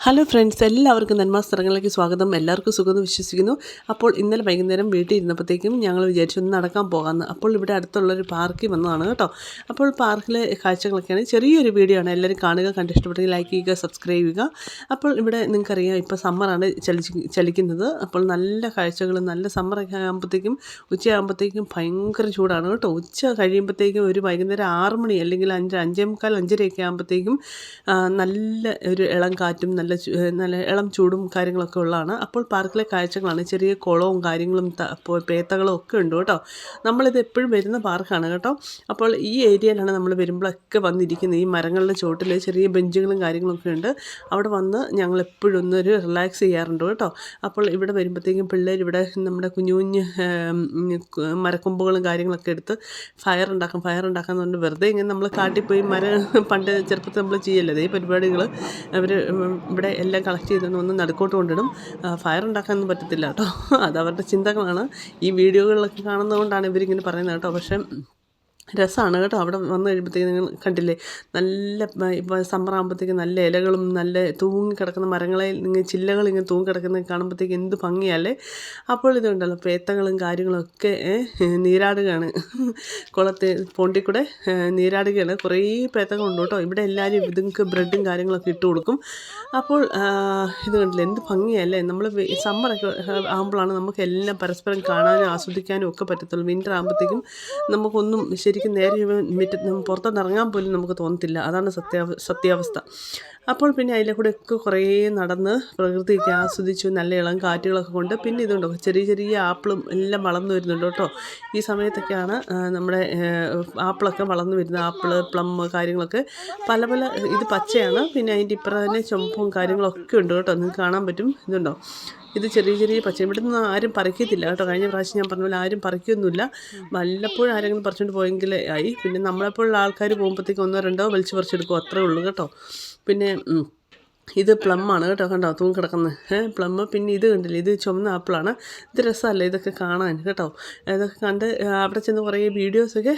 Hello friends, എല്ലാവർക്കും നന്മാസ്ഥലങ്ങളിലേക്ക് സ്വാഗതം. എല്ലാവർക്കും സുഖമെന്ന് വിശ്വസിക്കുന്നു. അപ്പോൾ ഇന്നലെ വൈകുന്നേരം വീട്ടിൽ ഇരുന്നപ്പോഴത്തേക്കും ഞങ്ങൾ വിചാരിച്ചു ഒന്ന് നടക്കാൻ പോകാമെന്ന്. അപ്പോൾ ഇവിടെ അടുത്തുള്ളൊരു പാർക്കിൽ വന്നതാണ് കേട്ടോ. അപ്പോൾ പാർക്കിലെ കാഴ്ചകളൊക്കെയാണ്. ചെറിയൊരു വീഡിയോ ആണ്, എല്ലാവരും കാണുക. കണ്ടിഷ്ടപ്പെട്ടെങ്കിൽ ലൈക്ക് ചെയ്യുക, സബ്സ്ക്രൈബ് ചെയ്യുക. അപ്പോൾ ഇവിടെ നിങ്ങൾക്കറിയാം, ഇപ്പോൾ സമ്മറാണ് ചലിക്കുന്നത്. അപ്പോൾ നല്ല കാഴ്ചകളും നല്ല സമ്മറൊക്കെ ആകുമ്പോഴത്തേക്കും ഉച്ചയാകുമ്പോഴത്തേക്കും ഭയങ്കര ചൂടാണ് കേട്ടോ. ഉച്ച കഴിയുമ്പോഴത്തേക്കും ഒരു വൈകുന്നേരം 6 മണി അല്ലെങ്കിൽ 5:45, 5:30 ആകുമ്പോഴത്തേക്കും നല്ല ഒരു ഇളം കാറ്റും നല്ല ഇളം ചൂടും കാര്യങ്ങളൊക്കെ ഉള്ളതാണ്. അപ്പോൾ പാർക്കിലെ കാഴ്ചകളാണ്. ചെറിയ കുളവും കാര്യങ്ങളും പേത്തകളും ഒക്കെ ഉണ്ട് കേട്ടോ. നമ്മളിത് എപ്പോഴും വരുന്ന പാർക്കാണ് കേട്ടോ. അപ്പോൾ ഈ ഏരിയയിലാണ് നമ്മൾ വരുമ്പോഴൊക്കെ വന്നിരിക്കുന്നത്. ഈ മരങ്ങളുടെ ചുവട്ടിൽ ചെറിയ ബെഞ്ചുകളും കാര്യങ്ങളൊക്കെ ഉണ്ട്. അവിടെ വന്ന് ഞങ്ങൾ എപ്പോഴും ഒന്നൊരു റിലാക്സ് ചെയ്യാറുണ്ട് കേട്ടോ. അപ്പോൾ ഇവിടെ വരുമ്പോഴത്തേക്കും പിള്ളേർ ഇവിടെ നമ്മുടെ കുഞ്ഞു കുഞ്ഞ് മരക്കൊമ്പുകളും കാര്യങ്ങളൊക്കെ എടുത്ത് ഫയർ ഉണ്ടാക്കാന്ന് പറഞ്ഞ് വെറുതെ ഇങ്ങനെ നമ്മൾ കാട്ടിപ്പോയി പണ്ട് ചെറുപ്പത്തിൽ നമ്മൾ ചെയ്യല്ലേ ഈ പരിപാടികൾ. അവർ ഇവിടെ എല്ലാം കളക്ട് ചെയ്തിട്ട് ഒന്ന് നടുക്കോട്ട് കൊണ്ടിടും. ഫയർ ഉണ്ടാക്കാനൊന്നും പറ്റത്തില്ല കേട്ടോ. അതവരുടെ ചിന്തകളാണ്. ഈ വീഡിയോകളിലൊക്കെ കാണുന്നതുകൊണ്ടാണ് ഇവരിങ്ങനെ പറയുന്നത് കേട്ടോ. പക്ഷേ രസമാണ് കേട്ടോ. അവിടെ വന്നു കഴിയുമ്പോഴത്തേക്കും നിങ്ങൾ കണ്ടില്ലേ, നല്ല ഇപ്പോൾ സമ്മറാകുമ്പോഴത്തേക്കും നല്ല ഇലകളും നല്ല തൂങ്ങിക്കിടക്കുന്ന മരങ്ങളിൽ ചില്ലകൾ ഇങ്ങനെ തൂങ്ങിക്കിടക്കുന്നത് കാണുമ്പോഴത്തേക്കും എന്ത് ഭംഗിയല്ലേ. അപ്പോൾ ഇതുണ്ടല്ലോ, പേത്തകളും കാര്യങ്ങളും ഒക്കെ നീരാടുകയാണ്. പോണ്ടിൽ കൂടെ നീരാടുകയാണ്. കുറേ പേത്തകളുണ്ട് കേട്ടോ. ഇവിടെ എല്ലാവരും ഇതുങ്ങൾക്ക് ബ്രെഡും കാര്യങ്ങളൊക്കെ ഇട്ട് കൊടുക്കും. അപ്പോൾ ഇത് കണ്ടില്ലേ, എന്ത് ഭംഗിയല്ലേ. നമ്മൾ സമ്മറൊക്കെ ആകുമ്പോഴാണ് നമുക്ക് എല്ലാം പരസ്പരം കാണാനും ആസ്വദിക്കാനും ഒക്കെ പറ്റത്തുള്ളൂ. വിൻ്റർ ആകുമ്പോഴത്തേക്കും നമുക്കൊന്നും ശരിക്കും നേരെ പുറത്തോട്ട് ഇറങ്ങാൻ പോലും നമുക്ക് തോന്നത്തില്ല. അതാണ് സത്യാവസ്ഥ. അപ്പോൾ പിന്നെ അതിലെ കൂടെ ഒക്കെ കുറേ നടന്ന് പ്രകൃതിയൊക്കെ ആസ്വദിച്ചു, നല്ല ഇളം കാറ്റുകളൊക്കെ കൊണ്ട്. പിന്നെ ഇതുണ്ടോ, ചെറിയ ചെറിയ ആപ്പിളും എല്ലാം വളർന്നു വരുന്നുണ്ട് കേട്ടോ. ഈ സമയത്തൊക്കെയാണ് നമ്മുടെ ആപ്പിളൊക്കെ വളർന്നു വരുന്നത്. ആപ്പിള്, പ്ലം കാര്യങ്ങളൊക്കെ പല ഇത് പച്ചയാണ്. പിന്നെ അതിൻ്റെ ഇപ്പുറം തന്നെ ചുമപ്പും കാര്യങ്ങളൊക്കെ ഉണ്ട് കേട്ടോ. നിങ്ങൾക്ക് കാണാൻ പറ്റും. ഇതുണ്ടോ, ഇത് ചെറിയ ചെറിയ പച്ച. ഇവിടെ നിന്ന് ആരും പറിക്കത്തില്ല കേട്ടോ. കഴിഞ്ഞ പ്രാവശ്യം ഞാൻ പറഞ്ഞ പോലെ ആരും പറിക്കൊന്നുമില്ല. വല്ലപ്പോഴും ആരെങ്കിലും പറിച്ചുകൊണ്ട് പോയെങ്കിലേ ആയി. പിന്നെ നമ്മളെപ്പോഴുള്ള ആൾക്കാർ പോകുമ്പോഴത്തേക്കും 1-2 വലിച്ച് പറിച്ചെടുക്കും, അത്രേ ഉള്ളൂ കേട്ടോ. പിന്നെ ഇത് പ്ലമ്മാണ് കേട്ടോ. കണ്ടോ തൂങ്ങിക്കിടക്കുന്നത് പ്ലം. പിന്നെ ഇത് കണ്ടില്ലേ, ഇത് ചുമന്ന ആപ്പിളാണ്. ഇത് രസമല്ലേ ഇതൊക്കെ കാണാൻ കേട്ടോ. ഇതൊക്കെ കണ്ട് അവിടെ ചെന്ന് കുറേ വീഡിയോസൊക്കെ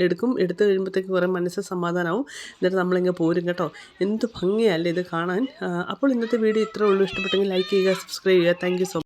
എടുത്ത് കഴിയുമ്പോഴത്തേക്ക് കുറേ മനസ്സ് സമാധാനമാവും. എന്നിട്ട് നമ്മളിങ്ങനെ പോരും കേട്ടോ. എന്ത് ഭംഗിയല്ലേ ഇത് കാണാൻ. അപ്പോൾ ഇന്നത്തെ വീഡിയോ ഇത്രേ ഉള്ളൂ. ഇഷ്ടപ്പെട്ടെങ്കിൽ ലൈക്ക് ചെയ്യുക, സബ്സ്ക്രൈബ് ചെയ്യുക. Thank you so much.